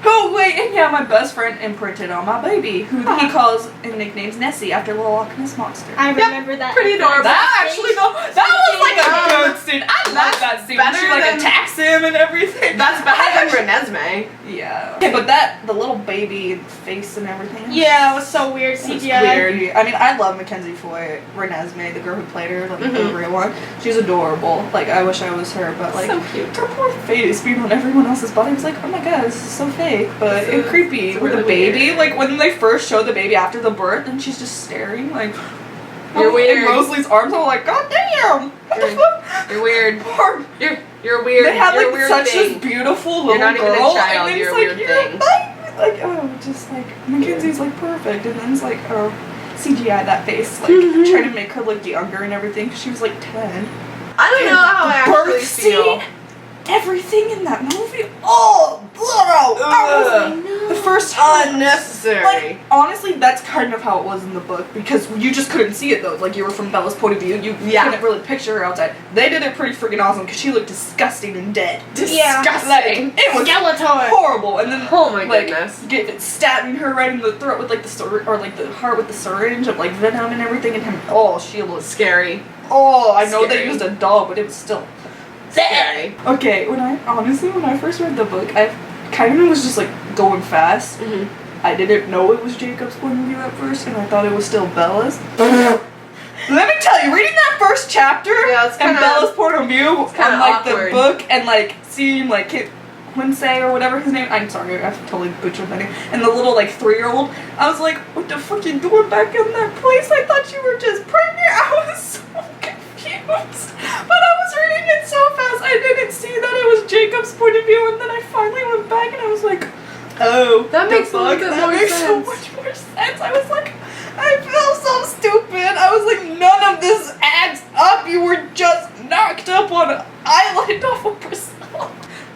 Oh wait, and yeah, my best friend imprinted on my baby, who he calls and nicknames Nessie after Little Loch Ness Monster. I remember that. pretty adorable. That actually, no, that was like a good scene. I love That's that scene. When better she like than- attacks him and everything. That's better than Renesmee. Yeah. Okay, but that, the little baby face and everything. Yeah, it was so weird. It was CGI. weird. I mean, I love Mackenzie Foy, Renesmee, the girl who played her, like the real one. She's adorable. Like, I wish I was her, but like, So cute. her poor face being on everyone else's body was like, oh my god, this is so fake, but It's creepy. it's With the really baby, weird. like when they first showed the baby after the birth, and she's just staring, like, You're weird. in Rosalie's arms. I'm like, god damn. What the fuck? You're weird. Poor- You're weird. They have you're a like weird such thing. this beautiful little You're not even a girl, child, and then you're it's a like, weird you're thing. like, oh, just like Mackenzie's like perfect, and then it's like, oh, CGI that face, like trying to make her look younger and everything. 'Cause she was like 10. I don't know how I The birth actually feel. scene, everything in that movie. Oh, bro. Ugh. The first time. Unnecessary. Like, honestly, that's kind of how it was in the book, because you just couldn't see it, though. Like, you were from Bella's point of view, you couldn't really picture her outside. They did it pretty freaking awesome, because she looked disgusting and dead. Disgusting. Like, it was Skeletor. horrible, and then, Oh my like, goodness. stabbing her right in the throat with, like, or, like, the heart with the syringe of, like, venom and everything, and him, oh, she was, Scary. oh, I know Scary. they used a doll, but it was still, Scary. okay, when I first read the book, I kind of was just, like, going fast. I didn't know it was Jacob's point of view at first, and I thought it was still Bella's. Let me tell you, reading that first chapter Yeah, it's and kinda- Bella's point of view on kinda like awkward. the book, and like seeing like Quincy or whatever his name. I'm sorry, I totally butchered that name. And the little like 3-year-old, I was like, what the fuck you doing back in that place? I thought you were just pregnant. I was so confused, but I was reading it so fast, I didn't see that it was Jacob's point of view, and then I finally went back and I was like, oh, That the makes a little fuck? bit That more makes so sense. much more sense. I was like, I feel so stupid. I was like, none of this adds up. You were just knocked up on an island off of Brazil.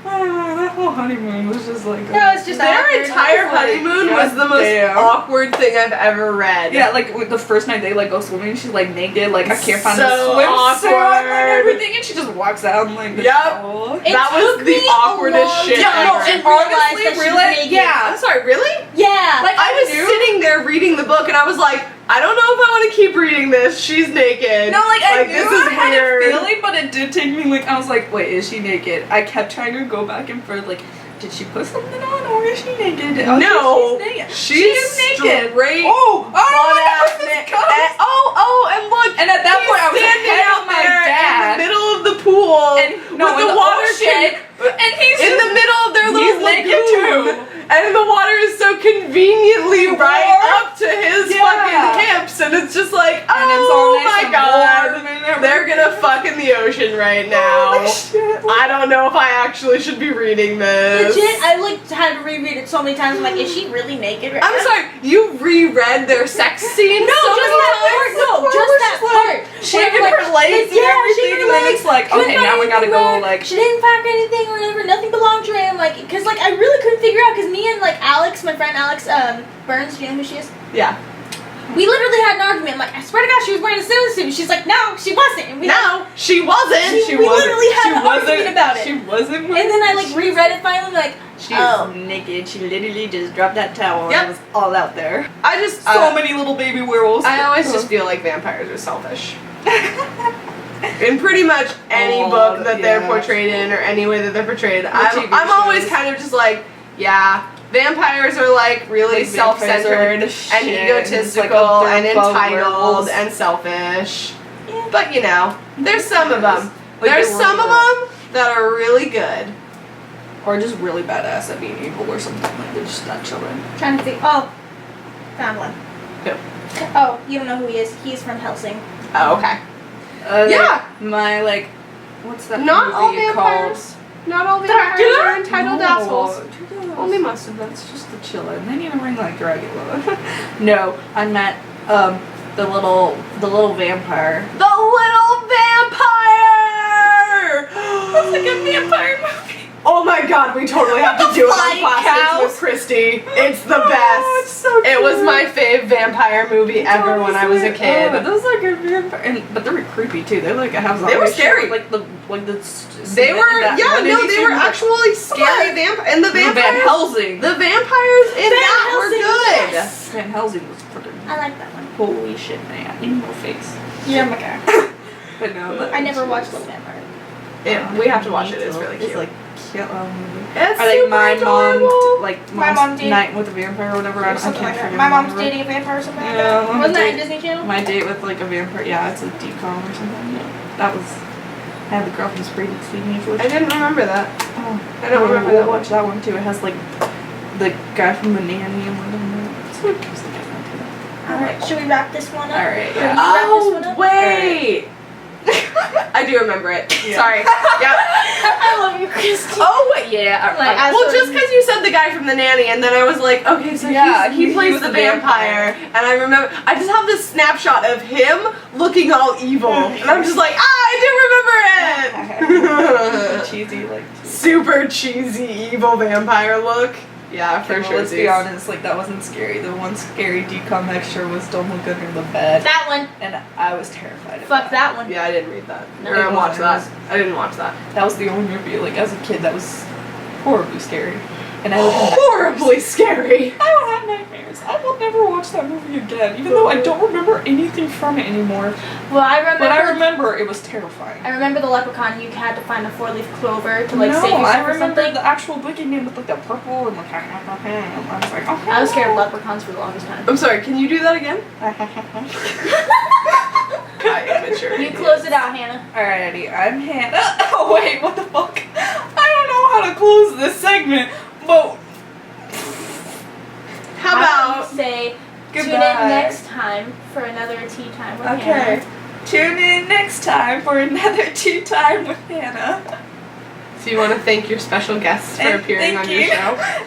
That whole honeymoon was just like No, it's just Their awkward. entire I was like, honeymoon was the most goddamn. awkward thing I've ever read. yeah, like with the first night they like go swimming, she's like naked, like I can't find So a swimsuit and awkward. everything, and she just walks out and like, Yep. oh. It That was took the me a awkwardest long shit time ever. to And realize honestly, that she was really, naked. yeah. I'm sorry, really? Yeah. Like, I was knew- sitting there reading the book and I was like, I don't know if I want to keep reading this. She's naked. No, like I knew this I is had weird. a feeling, but it did take me like I was like, wait, is she naked? I kept trying to go back and forth, like, did she put something on or is she naked? Oh, No, she's naked. she's She is naked. straight Oh, I don't know butt-ass where this na- goes. and look, And at that he's point, I was standing ahead out of my there dad. in the middle of the pool And no, with in the the water ocean, and he's in just, the middle of their he's little naked lagoon, too. and the water is so conveniently right Warm. up to his Yeah. fucking hips, and it's just like, And it's all oh nice my and god, warm and everything. they're gonna fuck in the ocean right now. Holy shit. I don't know if I actually should be reading this. Legit, I like had to reread it so many times. I'm like, is she really naked right I'm now? sorry, you reread their sex scene? No, so just many that times? part. No, Part just where that she's, part. Shaking Where, like, her legs and yeah, everything, shaking and her then legs. it's like, Couldn't okay, find now we gotta anything go, where like, she didn't pack anything or whatever. Nothing belonged to her. I'm like, because like I really couldn't figure out. Because me and like Alex, my friend Alex Burns, do you know who she is? Yeah. We literally had an argument. I'm like, I swear to God, she was wearing a swimsuit. She's like, no, she wasn't. And we No, she wasn't. We literally had an argument about it. She wasn't. And then I like reread it finally. Like, She oh. was naked. She literally just dropped that towel Yep. and it was all out there. I just So many little baby werewolves. I always just feel like vampires are selfish. In pretty much any book that they're portrayed in or any way that they're portrayed, TV I'm always shows. kind of just like, yeah, vampires are like really Like, vampires are, self-centered like, the and shit, and it's like egotistical a and they're above entitled werewolves. and selfish. Yeah. But you know, there's some of them. Like, There's they were some of real. them that are really good. Or just really badass at being evil or something. Like they're just not children. Trying to think. Oh, found one. Who? Oh, you don't know who he is. He's from Helsing. Oh, okay. Yeah. My like, what's that Not movie all vampires. Not all vampires Dracula? are entitled assholes. Only most of them. It's just the children. They need a ring like Dracula. No, I meant the little vampire. The little vampire! That's like a vampire movie. Oh my god, we totally have to do it on Flying Plastics cows. with Christy. It's the Oh, best. it's so It was cute. my fave vampire movie ever when I was a kid. Oh, those are good vampire, but they were creepy too. They like have They were zombies, scary. Like the They were, yeah, no, they were actually scary vampires. And the Van vampires, Helsing. the vampires in that were good. Yes. Van Helsing was fucking I like that one. holy shit, man. In your face. Yeah, my God. But no, I never watched Little Vampire. We have to watch it. It's really cute. It's like cute little movie. It's Or like super my adorable. mom, like My mom's mom did. night with a vampire or whatever. I Something can't like that. figure My it mom's out. dating a vampire or something like Yeah, that. my Wasn't that date- in Disney Channel? My date with like a vampire. Yeah, it's a decom or something. Yeah. That was. I had the girl from Spring Teenage Witch. I didn't remember that. Oh, I don't remember we'll that one. watch that one too. It has like the guy from The Nanny and one of them. It's what keeps the guy too. Alright, should we wrap this one up? Alright, Or yeah. you wrap this one up? Wait. I do remember it. Yeah. Sorry. Yeah. I love you, Christy. Oh yeah. Like, I Well, sort just of- because you said the guy from The Nanny, and then I was like, okay, so Yeah, he he plays was the the vampire, vampire. and I remember, I just have this snapshot of him looking all evil, and I'm just like, I do remember it! cheesy like. Super cheesy evil vampire look. Yeah, for Okay, sure. well, let's be dudes. honest. Like that wasn't scary. The one scary decom extra was "Don't Look Under the Bed," That one. and I was terrified. Of Fuck that one. Yeah, I didn't read that. No, Or I it watched that. wasn't. I didn't watch that. That was the only movie, like as a kid, that was horribly scary. And I would have Horribly scary. I would have nightmares. I will never watch that movie again, even though I don't remember anything from it anymore. Well, I remember. But I remember it was terrifying. I remember the leprechaun. You had to find a 4-leaf clover to like no, save yourself I or remember something. the actual boogeyman with like the purple and like. I was like, oh. I was scared of leprechauns for the longest time. I'm sorry, can you do that again? I immature. You close it out, Hannah. Alrighty, I'm Hannah. Oh wait, what the fuck? I don't know how to close this segment, but How I about would say tune in goodbye. next time for another tea time with Okay. Hannah. Tune in next time for another tea time with Hannah. So you want to thank your special guests for And appearing thank on your you. show?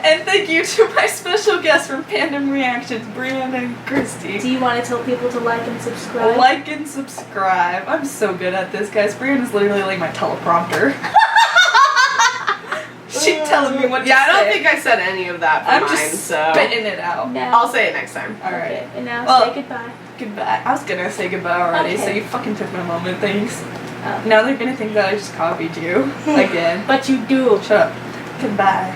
And thank you to my special guests from Fandom Reactions, Brianna and Christy. Do you want to tell people to like and subscribe? Like and subscribe. I'm so good at this, guys. Brianna's literally like my teleprompter. She's telling me what to say. Yeah, I don't think I said any of that for I'm mine, just so spitting it out. Now. I'll say it next time. Alright. Okay, and now Well- say goodbye. Goodbye. I was gonna say goodbye already, so Okay. you fucking took my moment. Thanks. Oh. Now they're gonna think that I just copied you again. But you do. Shut up. Goodbye.